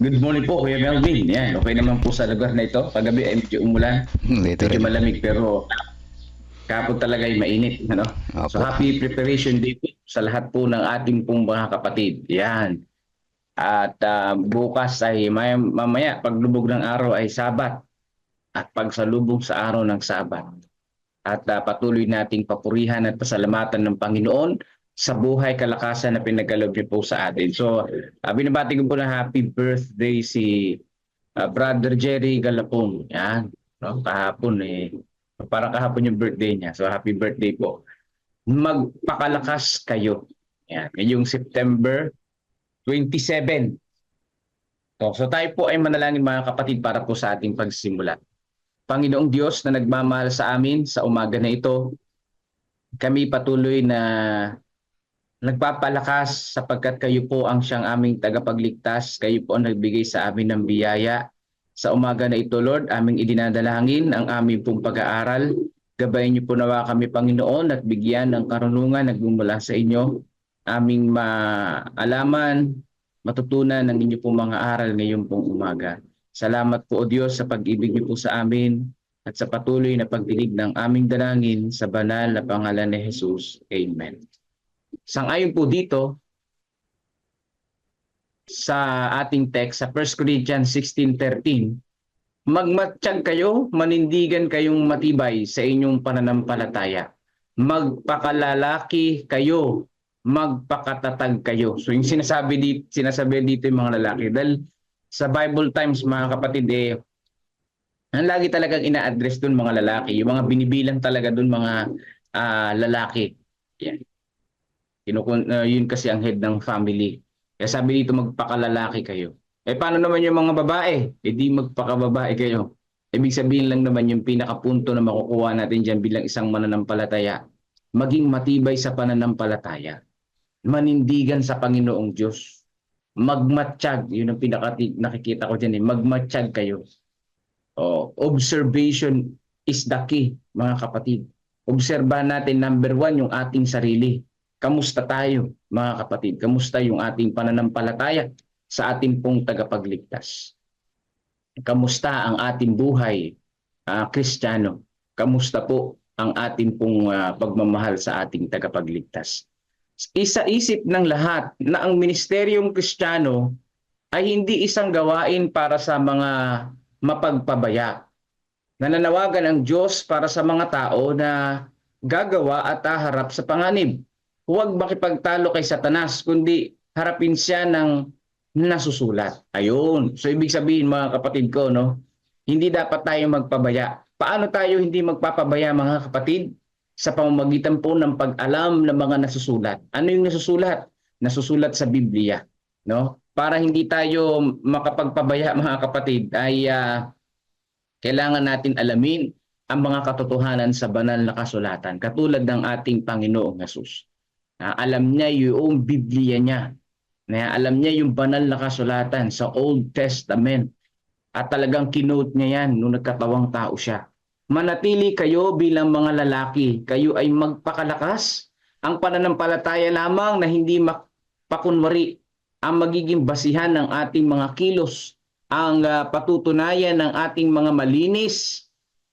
Good morning po, Kuya Melvin. Yan, okay naman po sa lugar na ito. Kagabi ay medyo umulan, Dito medyo rin. malamig pero kahapon talaga ay mainit. Ano? So Opo. happy preparation day po sa lahat po ng ating pong mga kapatid. Yan. At bukas ay mamaya paglubog ng araw ay Sabat at pagsalubong sa araw ng Sabat. At patuloy nating papurihan at pasalamatan ng Panginoon sa buhay kalakasan na pinagkaloob niyo po sa atin. So, binabati ko po na happy birthday si Brother Jerry Galapong. Yan. No? Kahapon parang kahapon yung birthday niya. So, happy birthday po. Magpakalakas kayo. Yan. Ngayong September 27. So tayo po ay manalangin mga kapatid para po sa ating pagsimula. Panginoong Diyos na nagmamahal sa amin sa umaga na ito, kami patuloy na nagpapalakas sapagkat kayo po ang siyang aming tagapagligtas. Kayo po ang nagbigay sa amin ng biyaya. Sa umaga na ito, Lord, aming idinadalangin ang aming pong pag-aaral. Gabayan niyo po nawa kami, Panginoon, at bigyan ng karunungan nagmumula sa inyo. Aming maalaman, matutunan ng inyo pong mga aral ngayon pong umaga. Salamat po, O Diyos, sa pag-ibig niyo po sa amin at sa patuloy na pagdinig ng aming dalangin sa banal na pangalan ni Jesus. Amen. Sang-ayon po dito sa ating text sa 1 Corinthians 16:13, magmatiyag kayo, manindigan kayong matibay sa inyong pananampalataya. Magpakalalaki kayo, magpakatatag kayo. So yung sinasabi dito yung mga lalaki. Dahil sa Bible times mga kapatid ang lagi talagang ina-address doon mga lalaki. Yung mga binibilang talaga doon mga lalaki. Yan. Yun kasi ang head ng family. Kaya sabi dito magpakalalaki kayo. Paano naman yung mga babae? Di magpakababae kayo. Ibig sabihin lang naman yung pinakapunto na makukuha natin dyan bilang isang mananampalataya. Maging matibay sa pananampalataya. Manindigan sa Panginoong Diyos. Magmatiyag. Yun ang nakikita ko dyan. Magmatiyag kayo. Observation is the key, mga kapatid. Obserbahan natin, number 1, yung ating sarili. Kamusta tayo, mga kapatid? Kamusta yung ating pananampalataya sa ating pong tagapagligtas? Kamusta ang ating buhay, Kristiyano? Kamusta po ang ating pong pagmamahal sa ating tagapagligtas? Isa-isip ng lahat na ang ministeryong Kristiyano ay hindi isang gawain para sa mga mapagpabaya. Nananawagan ang Diyos para sa mga tao na gagawa at haharap sa panganib. Huwag makipagtalo kay Satanas, kundi harapin siya ng nasusulat. Ayun. So ibig sabihin mga kapatid ko, no? Hindi dapat tayo magpabaya. Paano tayo hindi magpapabaya mga kapatid? Sa pamamagitan po ng pag-alam ng mga nasusulat. Ano yung nasusulat? Nasusulat sa Biblia, no? Para hindi tayo makapagpabaya mga kapatid ay kailangan natin alamin ang mga katotohanan sa banal na kasulatan katulad ng ating Panginoong Hesus. Alam niya yung Biblia niya. Alam niya yung banal na kasulatan sa Old Testament. At talagang kinote niya yan nung nagkatawang tao siya. Manatili kayo bilang mga lalaki. Kayo ay magpakalakas. Ang pananampalataya lamang na hindi pakunwari ang magiging basihan ng ating mga kilos. Ang patutunayan ng ating mga malinis,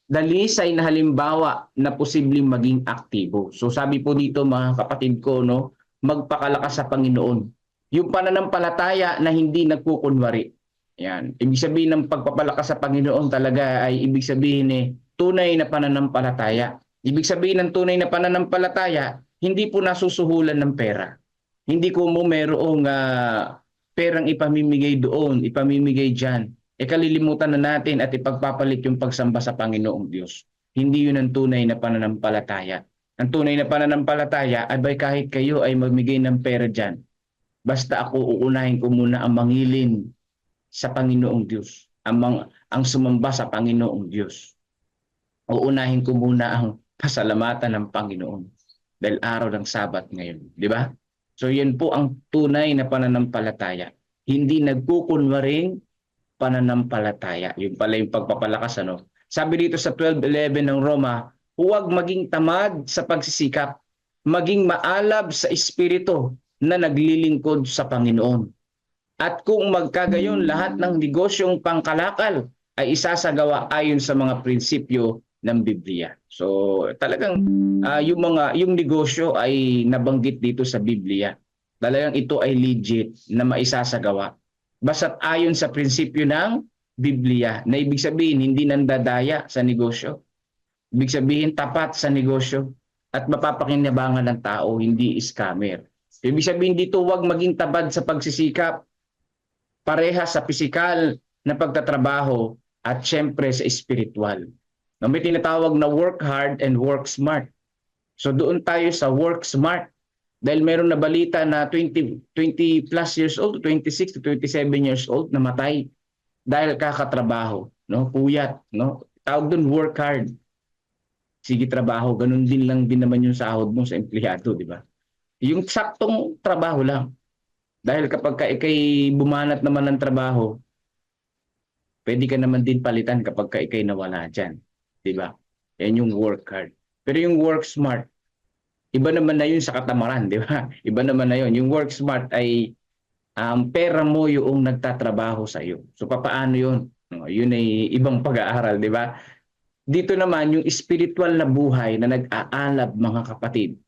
dalisay na halimbawa na posibleng maging aktibo. So sabi po dito mga kapatid ko, no, magpakalakas sa Panginoon. Yung pananampalataya na hindi nagkukunwari. Yan. Ibig sabihin ng pagpapalakas sa Panginoon talaga ay ibig sabihin tunay na pananampalataya. Ibig sabihin ng tunay na pananampalataya, hindi po nasusuhulan ng pera. Hindi ko mo merong perang ipamimigay doon, ipamimigay dyan. Kalilimutan na natin at ipagpapalit yung pagsamba sa Panginoong Diyos. Hindi yun ang tunay na pananampalataya. Ang tunay na pananampalataya ay kahit kayo ay magmigay ng pera dyan, basta ako uunahin ko muna ang mangilin sa Panginoong Diyos, ang sumamba sa Panginoong Diyos. Uunahin ko muna ang pasalamatan ng Panginoon dahil araw ng Sabat ngayon. Di ba? So yan po ang tunay na pananampalataya. Hindi nagkukunwaring pananampalataya. Yung pala yung pagpapalakas. Sabi dito sa 12:11 ng Roma, huwag maging tamad sa pagsisikap, maging maalab sa espiritu na naglilingkod sa Panginoon. At kung magkagayon, lahat ng negosyong pangkalakal ay isasagawa ayon sa mga prinsipyo ng Biblia. So talagang yung negosyo ay nabanggit dito sa Biblia. Talagang ito ay legit na maisasagawa. Basta't ayon sa prinsipyo ng Biblia, na ibig sabihin hindi nandadaya sa negosyo. Ibig sabihin tapat sa negosyo at mapapakinabangan ng tao, hindi scammer. Ibig sabihin dito, huwag maging tabad sa pagsisikap, pareha sa pisikal na pagtatrabaho at syempre sa spiritual. May tinatawag na work hard and work smart. So doon tayo sa work smart. Dahil meron na balita na 20 plus years old, 26 to 27 years old, namatay dahil kakatrabaho, no? Puyat, no? Tawag doon work hard. Sige trabaho, ganun din lang din naman yung sahod mo sa empleyado, di ba? Yung saktong trabaho lang. Dahil kapag ikay bumanat naman ng trabaho, pwede ka naman din palitan kapag ikay nawala dyan, di ba? Yan yung work hard. Pero yung work smart, iba naman na yun sa katamaran, di ba? Iba naman na yun. Yung work smart ay pera mo yung nagtatrabaho sa iyo. So papaano yun? Yun ay ibang pag-aaral, di ba? Dito naman yung spiritual na buhay na nag-aalab, mga kapatid.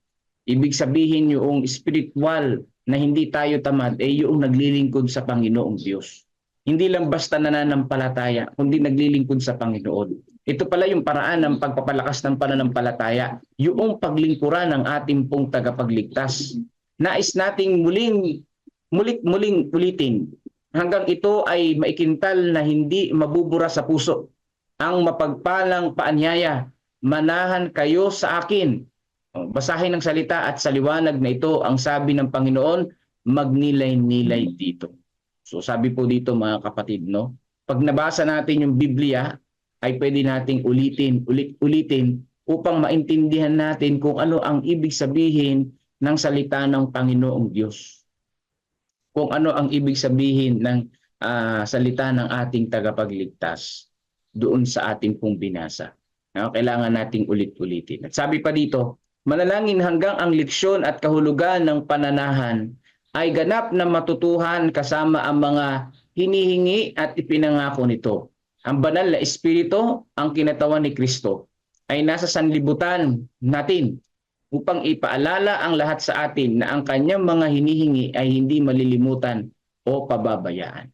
Ibig sabihin yung spiritual na hindi tayo tamad ay yung naglilingkod sa Panginoong Diyos. Hindi lang basta nananampalataya, kundi naglilingkod sa Panginoon. Ito pala yung paraan ng pagpapalakas ng pananampalataya, yung paglingkuran ng ating pong tagapagligtas. Nais nating muling ulitin hanggang ito ay maikintal na hindi mabubura sa puso. Ang mapagpalang paanyaya, manahan kayo sa akin. Basahin ang salita at sa liwanag na ito, ang sabi ng Panginoon, magnilay-nilay dito. So sabi po dito mga kapatid, no? Pag nabasa natin yung Biblia, ay pwede nating ulitin upang maintindihan natin kung ano ang ibig sabihin ng salita ng Panginoong Diyos. Kung ano ang ibig sabihin ng salita ng ating tagapagligtas doon sa ating pong binasa. Kailangan nating ulit-ulitin. At sabi pa dito, manalangin hanggang ang leksyon at kahulugan ng pananahan ay ganap na matutuhan kasama ang mga hinihingi at ipinangako nito. Ang banal na espiritu, ang kinatawan ni Kristo, ay nasa sanlibutan natin upang ipaalala ang lahat sa atin na ang kanyang mga hinihingi ay hindi malilimutan o pababayaan.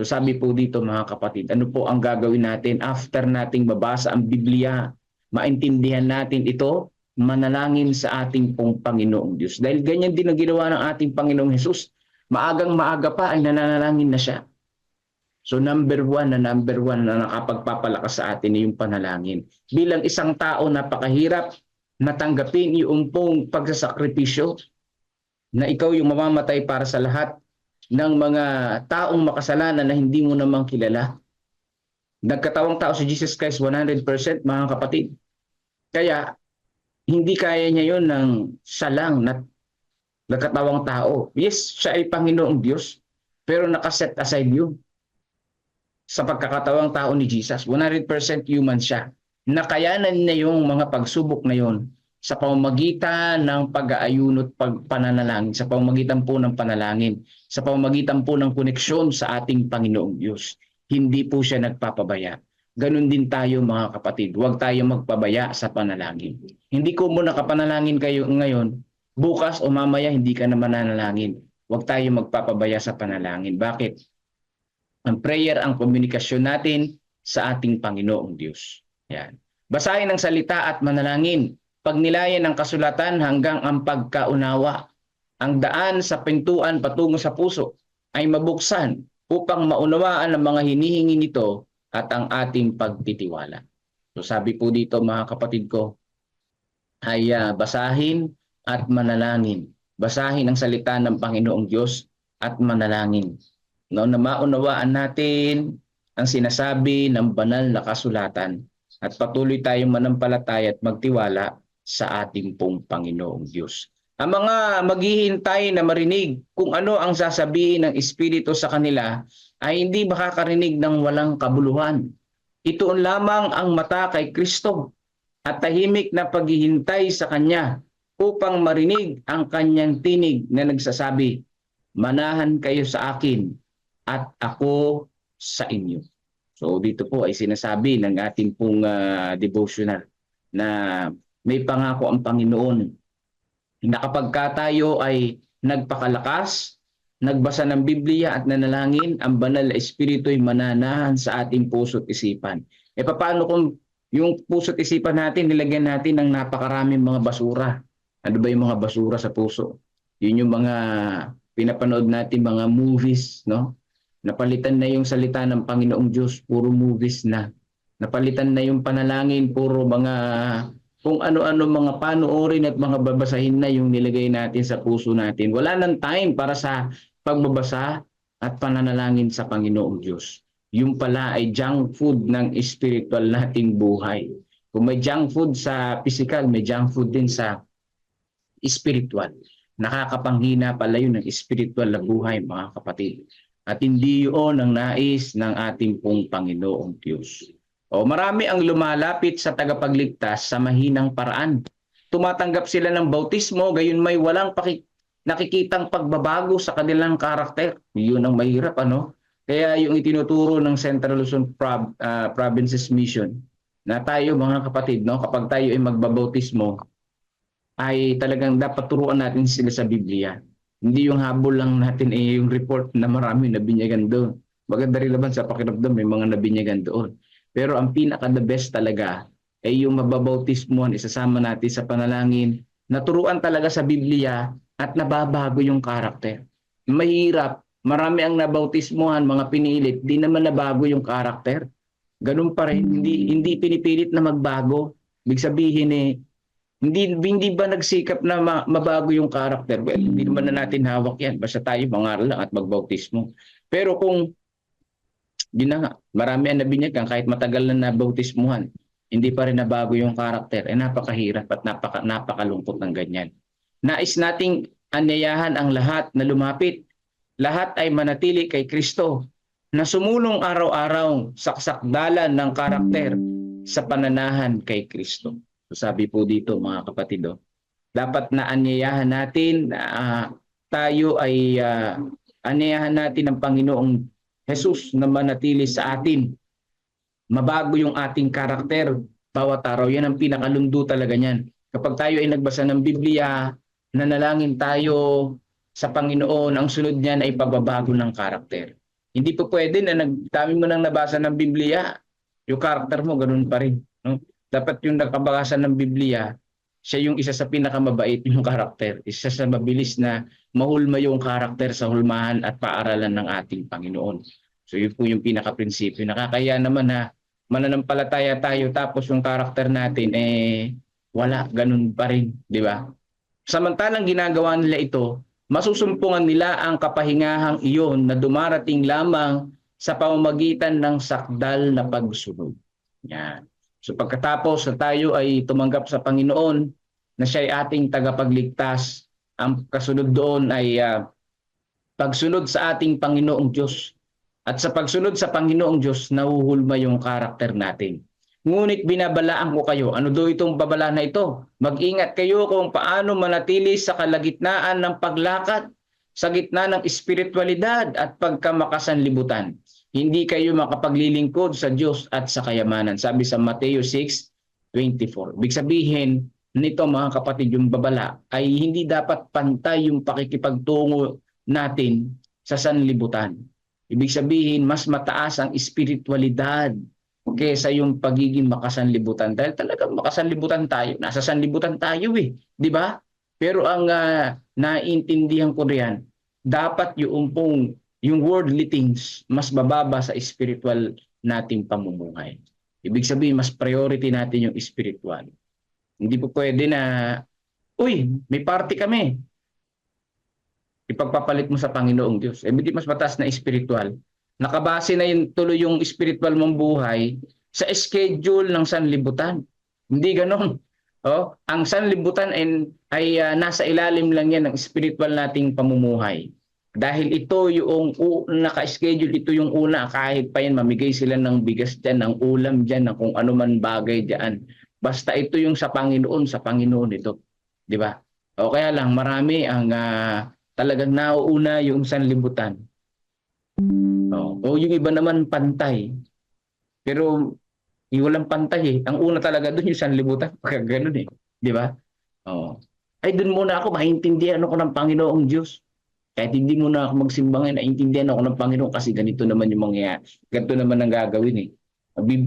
So sabi po dito mga kapatid, ano po ang gagawin natin after nating mabasa ang Biblia, maintindihan natin ito, manalangin sa ating pong Panginoong Diyos. Dahil ganyan din ang ginawa ng ating Panginoong Hesus. Maagang maaga pa ay nananalangin na siya. So number one na nakapagpapalakas sa atin ay yung panalangin. Bilang isang tao, napakahirap natanggapin yung pong pagsasakripisyo na ikaw yung mamamatay para sa lahat ng mga taong makasalanan na hindi mo namang kilala. Nagkatawang tao si Jesus Christ 100%, mga kapatid. Kaya hindi kaya niya yun ng salang na nagkatawang tao. Yes, siya ay Panginoong Diyos, pero nakaset aside yun. Sa pagkakatawang tao ni Jesus, 100% human siya. Nakayanan niya yung mga pagsubok na yon sa pamamagitan ng pag-aayun at pananalangin, sa pamamagitan po ng panalangin, sa pamamagitan po ng koneksyon sa ating Panginoong Diyos. Hindi po siya nagpapabaya. Ganon din tayo mga kapatid. Huwag tayo magpabaya sa panalangin. Hindi ko muna kapanalangin kayo ngayon, bukas o mamaya hindi ka na mananalangin. Huwag tayo magpapabaya sa panalangin. Bakit? Ang prayer, ang komunikasyon natin sa ating Panginoong Diyos. Yan. Basahin ang salita at manalangin. Pagnilayan ng kasulatan hanggang ang pagkaunawa. Ang daan sa pintuan patungo sa puso ay mabuksan upang maunawaan ang mga hinihingi nito at ang ating pagtitiwala. So sabi po dito mga kapatid ko, ay basahin at manalangin. Basahin ang salita ng Panginoong Diyos at manalangin. No, na maunawaan natin ang sinasabi ng banal na kasulatan at patuloy tayong manampalataya at magtiwala sa ating pong Panginoong Diyos. Ang mga maghihintay na marinig kung ano ang sasabihin ng Espiritu sa kanila ay hindi makakarinig ng walang kabuluhan. Itoon lamang ang mata kay Kristo at tahimik na paghihintay sa Kanya upang marinig ang Kanyang tinig na nagsasabi, manahan kayo sa akin at ako sa inyo. So dito po ay sinasabi ng ating pong devotional na may pangako ang Panginoon na kapag tayo ay nagpakalakas, nagbasa ng Biblia at nanalangin, ang banal na Espiritu ay mananahan sa ating puso't isipan. E paano kung yung puso't isipan natin, nilagyan natin ng napakaraming mga basura? Ano ba yung mga basura sa puso? Yun yung mga pinapanood natin, mga movies, no? Napalitan na yung salita ng Panginoong Diyos, puro movies na. Napalitan na yung panalangin, puro mga kung ano-ano mga panoorin at mga babasahin na yung nilagay natin sa puso natin. Wala nang time para sa pagbabasa at pananalangin sa Panginoong Diyos. Yung pala ay junk food ng spiritual nating buhay. Kung may junk food sa physical, may junk food din sa spiritual. Nakakapanghina pala yun ng spiritual na buhay, mga kapatid. At hindi yun ang nais ng ating pong Panginoong Diyos. O marami ang lumalapit sa tagapagligtas sa mahinang paraan. Tumatanggap sila ng bautismo, gayon may walang nakikitang pagbabago sa kanilang karakter. Yun ang mahirap, ano? Kaya yung itinuturo ng Central Luzon Provinces Mission na tayo mga kapatid, no, kapag tayo ay magbabautismo, ay talagang dapat turuan natin sila sa Biblia. Hindi yung habol lang natin yung report na marami nabinyagan doon. Maganda rin naman sa pakiramdam, may mga nabinyagan doon. Pero ang pinaka the best talaga ay yung mababautismuhan, isasama natin sa panalangin, naturuan talaga sa Biblia at nababago yung karakter. Mahirap, marami ang nabautismuhan, mga pinilit, di naman nabago yung karakter. Ganun pa rin, hindi pinipilit na magbago. Ibig sabihin hindi ba nagsikap na mabago yung karakter? Well, hindi naman na natin hawak yan. Basta tayo mangaral lang at magbautismo. Pero kung yun na nga, marami ang nabinyagan kahit matagal na nabautismuhan, hindi pa rin nabago yung karakter. Napakahirap at napakalungkot ng ganyan. Nais nating anyayahan ang lahat na lumapit. Lahat ay manatili kay Kristo na sumulong araw-araw sa sakdalan ng karakter sa pananahan kay Kristo. So sabi po dito mga kapatid, dapat na anyayahan natin, tayo ay anyayahan natin ang Panginoong Jesus na manatili sa atin. Mabago yung ating karakter bawat araw. Yan ang pinakalundo talaga niyan. Kapag tayo ay nagbasa ng Biblia, nanalangin tayo sa Panginoon, ang sunod niyan ay pagbabago ng karakter. Hindi po pwede na dami mo nang nabasa ng Biblia, yung karakter mo ganun pa rin. No? Dapat yung nakabasa ng Biblia, siya yung isa sa pinakamabait yung karakter. Isa sa mabilis na mahulma yung karakter sa hulmahan at paaralan ng ating Panginoon. So yun po yung pinaka-prinsipyo. Nakakaya naman na mananampalataya tayo tapos yung karakter natin wala, ganun pa rin, di ba? Samantalang ginagawa nila ito, masusumpungan nila ang kapahingahang iyon na dumarating lamang sa pamamagitan ng sakdal na pagsunod. Yan. So pagkatapos na tayo ay tumanggap sa Panginoon na siya ay ating tagapagligtas, ang kasunod doon ay pagsunod sa ating Panginoong Diyos. At sa pagsunod sa Panginoong Diyos, nahuhulma yung karakter natin. Ngunit binabalaan ko kayo, ano do itong babala na ito? Mag-ingat kayo kung paano manatili sa kalagitnaan ng paglakad, sa gitna ng espiritualidad at pagkamakasanlibutan. Hindi kayo makapaglilingkod sa Diyos at sa kayamanan. Sabi sa Mateo 6:24. Ibig sabihin nito mga kapatid, yung babala ay hindi dapat pantay yung pakikipagtungo natin sa sanlibutan. Ibig sabihin, mas mataas ang espiritualidad kaysa yung pagiging makasanlibutan. Dahil talagang makasanlibutan tayo. Nasa sanlibutan tayo di ba? Pero ang naintindihan ko riyan, dapat yung worldly things mas bababa sa spiritual nating pamumuhay. Ibig sabihin, mas priority natin yung spiritual. Hindi po pwede na, may party kami. Ipagpapalit mo sa Panginoong Diyos. Hindi mas mataas na spiritual. Nakabase na tuloy yung spiritual mong buhay sa schedule ng sanlibutan. Hindi ganon. Ang sanlibutan ay nasa ilalim lang yan ng spiritual nating pamumuhay. Dahil ito yung naka-schedule, ito yung una, kahit pa yan mamigay sila ng bigas dyan, ng ulam dyan, ng kung ano man bagay dyan. Basta ito yung sa Panginoon ito. Di ba? O kaya lang, marami ang talagang nauuna yung sanlibutan. O yung iba naman pantay. Pero yung walang pantay eh. Ang una talaga doon yung sanlibutan. Pagka ganun eh. Di ba? Oo. Ay doon muna ako maintindihan ako ng Panginoong Diyos. Kahit hindi muna ako magsimba ngayon, naintindihan ako ng Panginoon kasi ganito naman yung mangyayari. Ganito naman ang gagawin eh.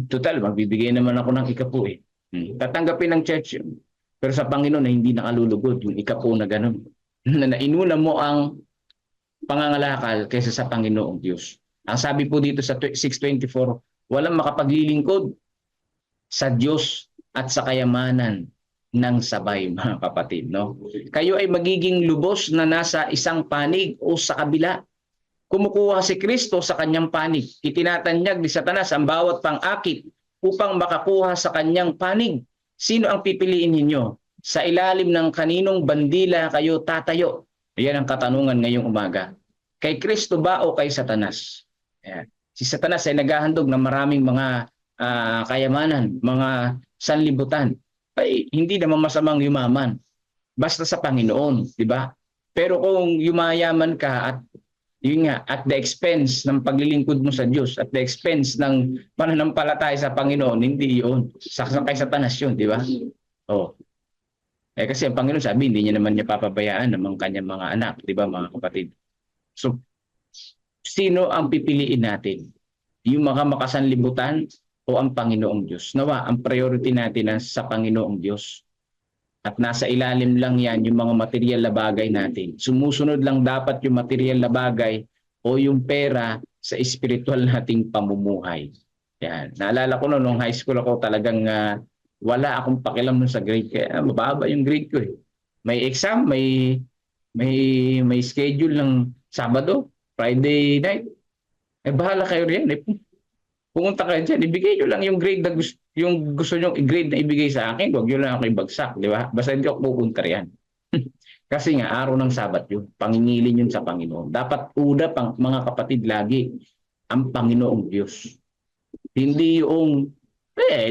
Total, magbibigay naman ako ng ikapo eh. Tatanggapin ng church yun. Pero sa Panginoon na hindi nakalulugod yung ikapo na ganun. Na inuna mo ang pangangalakal kaysa sa Panginoong Diyos. Ang sabi po dito sa 6:24, walang makapaglilingkod sa Diyos at sa kayamanan ng sabay, mga kapatid. No? Kayo ay magiging lubos na nasa isang panig o sa kabila. Kumukuha si Kristo sa kanyang panig. Itinatanyag ni Satanas ang bawat pang-akit upang makakuha sa kanyang panig. Sino ang pipiliin ninyo? Sa ilalim ng kaninong bandila kayo tatayo? Yan ang katanungan ngayong umaga. Kay Kristo ba o kay Satanas? Ayan. Si Satanas ay naghahandog ng maraming mga kayamanan, mga sanlibutan. Ay, hindi naman masamang yumaman. Basta sa Panginoon, di ba? Pero kung yumayaman ka at yun nga, at the expense ng paglilingkod mo sa Diyos, at the expense ng pananampalataya sa Panginoon, hindi yun. Kay Satanas yun, di ba? Oh. Kasi ang Panginoon sabi, hindi niya naman niya papabayaan ng kanyang mga anak, di ba mga kapatid? So, sino ang pipiliin natin? Yung mga makasanlibutan o ang Panginoong Diyos? Nawa, ang priority natin sa Panginoong Diyos. At nasa ilalim lang yan yung mga material na bagay natin. Sumusunod lang dapat yung material na bagay o yung pera sa spiritual nating pamumuhay. Yan. Naalala ko nung high school ako talagang wala akong pakialam nun sa grade. Kaya mababa yung grade ko eh. May exam, may schedule ng Sabado, Friday night. Bahala kayo riyan. Pumunta kayo dyan, ibigay nyo lang yung grade na gusto nyo i-grade na ibigay sa akin. Huwag nyo lang ako ibagsak, di ba? Basta hindi ako pupunta riyan. Kasi nga, araw ng Sabat yun. Pangingilin yun sa Panginoon. Dapat una, mga kapatid, lagi ang Panginoong Diyos. Hindi yung,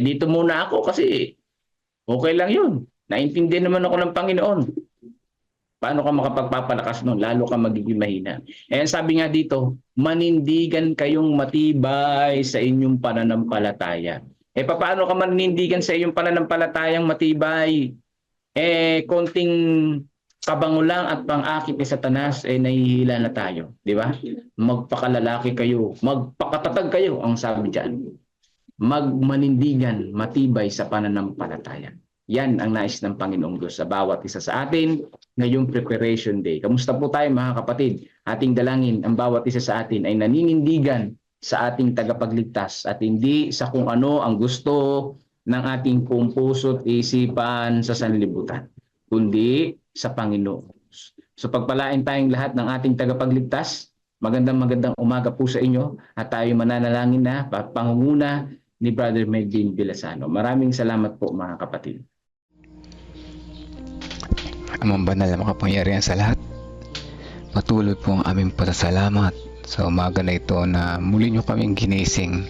dito muna ako kasi okay lang yun. Naintindihan naman ako ng Panginoon. Paano ka makapagpapalakas nun? Lalo ka magiging mahina. Ayan sabi nga dito, manindigan kayong matibay sa inyong pananampalataya. Paano ka manindigan sa iyong pananampalatayang matibay? Konting kabango lang at pang-akit ni Satanas, nahihila na tayo. Di ba? Magpakalalaki kayo, magpakatatag kayo, ang sabi dyan. Magmanindigan, matibay sa pananampalataya. Yan ang nais ng Panginoong Diyos sa bawat isa sa atin ngayong Preparation Day. Kamusta po tayo mga kapatid? Ating dalangin ang bawat isa sa atin ay naninindigan sa ating tagapagligtas at hindi sa kung ano ang gusto ng ating puso at isipan sa sanlibutan, kundi sa Panginoon. So pagpalain tayong lahat ng ating tagapagligtas. Magandang umaga po sa inyo at tayo mananalangin na pangunguna ni Brother Melvin Vilasano. Maraming salamat po mga kapatid. Amang banal na makapangyarihan sa lahat, patuloy po ang aming pasasalamat sa umaga na ito na muli nyo kaming ginising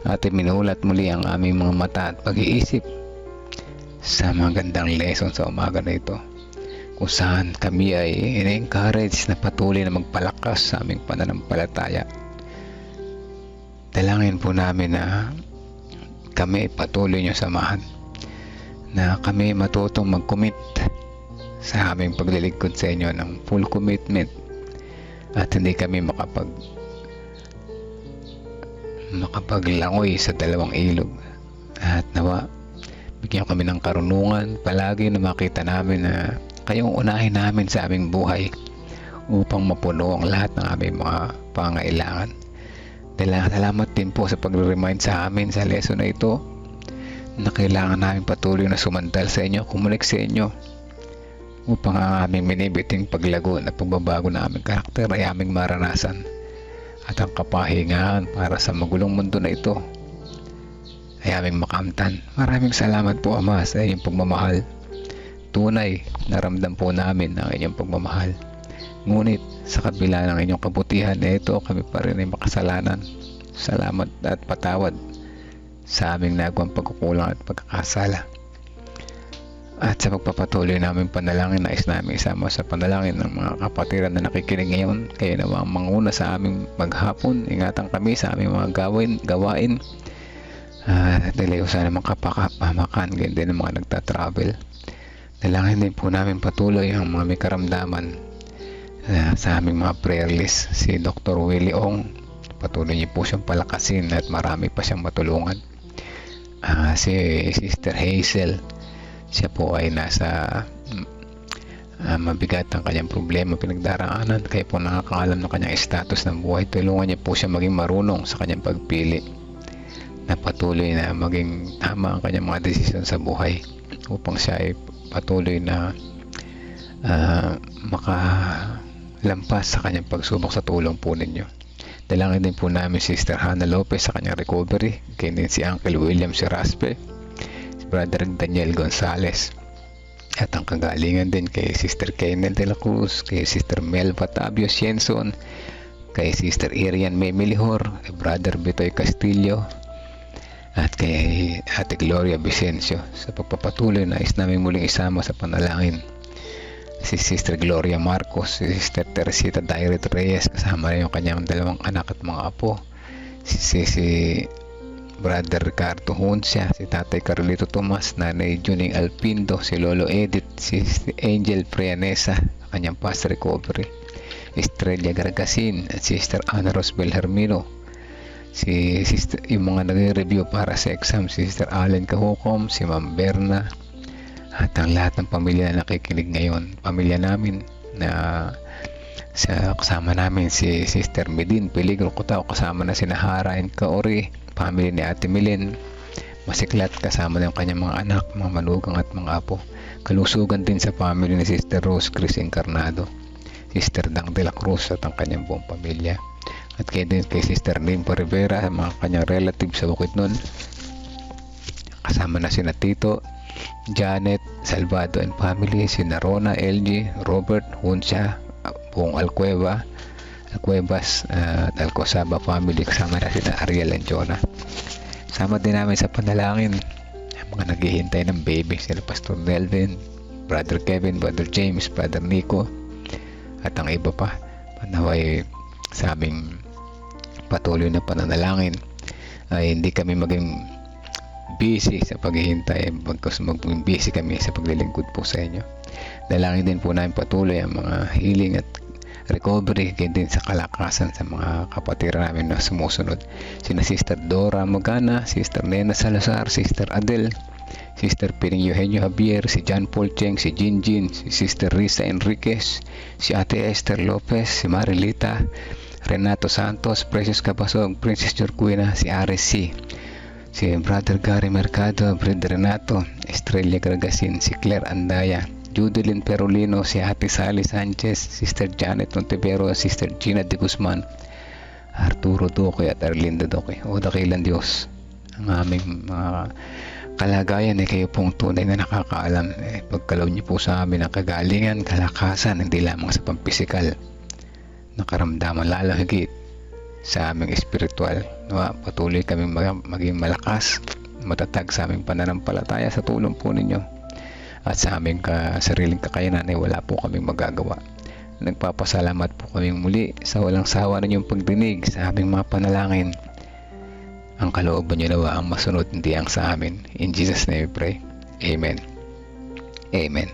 at minulat muli ang aming mga mata at pag-iisip sa mga gandang lesson sa umaga na ito, kung saan kami ay in-encourage na patuloy na magpalakas sa aming pananampalataya. Dalangin po namin na kami patuloy nyo samahan, na kami matutong mag-commit sa aming paglilingkod sa inyo ng full commitment at hindi kami makapaglangoy sa dalawang ilog. At nawa bigyan kami ng karunungan palagi na makita namin na kayong unahin namin sa aming buhay upang mapuno ang lahat ng aming mga pangailangan. Salamat din po sa pag-remind sa amin sa lesson na ito na kailangan namin patuloy na sumantal sa inyo, kumunik sa inyo upang ang aming minibiting paglago at pagbabago na aming karakter ay aming maranasan at ang kapahingahan para sa magulong mundo na ito ay aming makamtan. Maraming salamat po Ama sa inyong pagmamahal. Tunay naramdam po namin ang inyong pagmamahal. Ngunit sa kabila ng inyong kabutihan, ito kami pa rin ay makasalanan. Salamat at patawad sa aming nagawang pagkukulang at pagkakasala. At sa pagpapatuloy namin panalangin, nais namin isama sa panalangin ng mga kapatiran na nakikinig ngayon. Kayo na ang manguna sa aming maghapon. Ingatan kami sa aming mga gawain. Dalayo sana mga kapamakan, ganyan din ang mga nagtatravel. Dalangin din po namin patuloy ang mga may karamdaman sa aming mga prayer list. Si Dr. Willie Ong, patuloy niyo po siyang palakasin at marami pa siyang matulungan. Si Sister Hazel, siya po ay nasa mabigat ang kanyang problema pinagdaraanan, kaya po nakakaalam ng kanyang status ng buhay. Tulungan niya po siya maging marunong sa kanyang pagpili, na patuloy na maging tama ang kanyang mga desisyon sa buhay, upang siya ay patuloy na makalampas sa kanyang pagsubok sa tulong po ninyo. Dalangin din po namin Sister Hannah Lopez sa kanyang recovery, kaya din si Uncle William Seraspe, Brother Daniel Gonzales, at ang kagalingan din kay Sister Kennel de la Cruz, kay Sister Mel Batavio Sienson, kay Sister Irian May Melihor, kay Brother Bitoy Castillo, at kay Ate Gloria Vicencio. Sa pagpapatuloy, nais namin muling isama sa panalangin si Sister Gloria Marcos, si Sister Teresita Dairet Reyes, kasama rin yung kanyang dalawang anak at mga apo, si Brother Ricardo Huncia, si Tatay Carlito Tomas, Nanay Juning Alpindo, si Lolo Edith, si Angel Prianesa, kanyang past recovery, Estrella Gargasin, at Sister Ana Rosbel Hermino, si Sister, yung mga nagre-review para sa exam, si Sister Allen Kahukom, si Ma'am Berna, at ang lahat ng pamilya na nakikinig ngayon. Pamilya namin na kasama namin si Sister Medin Peligro Kutao, kasama na si Nahara and Kaori, family ni Ate Milen Masiklat, kasama ng kanyang mga anak, mga manugang at mga apo. Kalusugan din sa family ni Sister Rose Chris Encarnado, Sister Dang de la Cruz at ang kanyang buong pamilya. At kay Sister Nimpa Rivera, mga kanyang relative sa Bukidnon, kasama na si Tito Janet Salvado and family, si Narona LG, Robert Huncia, buong Alcuevas at Alcosaba family, kasama na si Ariel and Jonah. Sama din namin sa panalangin ang mga naghihintay ng baby, sila Pastor Delvin, Brother Kevin, Brother James, Brother Nico, at ang iba pa. Panaway sa aming patuloy na pananalangin ay hindi kami maging busy sa paghihintay, bagkus maging busy kami sa paglilingkod po sa inyo. Dalangin din po namin patuloy ang mga healing at recovery, kaya din sa kalakasan sa mga kapatid namin na sumusunod. Sina Sister Dora Magana, Sister Nena Salazar, Sister Adel, Sister Piring Eugenio Javier, si John Paul Cheng, si Jinjin, si Sister Risa Enriquez, si Ate Esther Lopez, si Marilita, Renato Santos, Precious Cabasog, Princess Jorquina, si Ares C, si Brother Gary Mercado, Brother Renato, Estrella Gargasin, si Claire Andaya, Judelyn Perolino, si Ate Sally Sanchez, Sister Janet Montevero, Sister Gina de Guzman, Arturo Duque at Arlinda Duque. O dakilang Diyos, ang aming mga kalagayan ay kayo pong tunay na nakakaalam. Pagkalaw niyo po sa amin ang kagalingan, kalakasan, hindi lamang sa pampisikal na karamdaman, lalo higit sa aming espiritual. Patuloy kami maging malakas, matatag sa aming pananampalataya sa tulong po ninyo. At sa aming sariling kakayanan ay wala po kaming magagawa. Nagpapasalamat po kaming muli sa walang sawa ninyong pagdinig sa aming mga panalangin. Ang kalooban niyo nawa ang masunod, hindi ang sa amin. In Jesus' name we pray. Amen. Amen.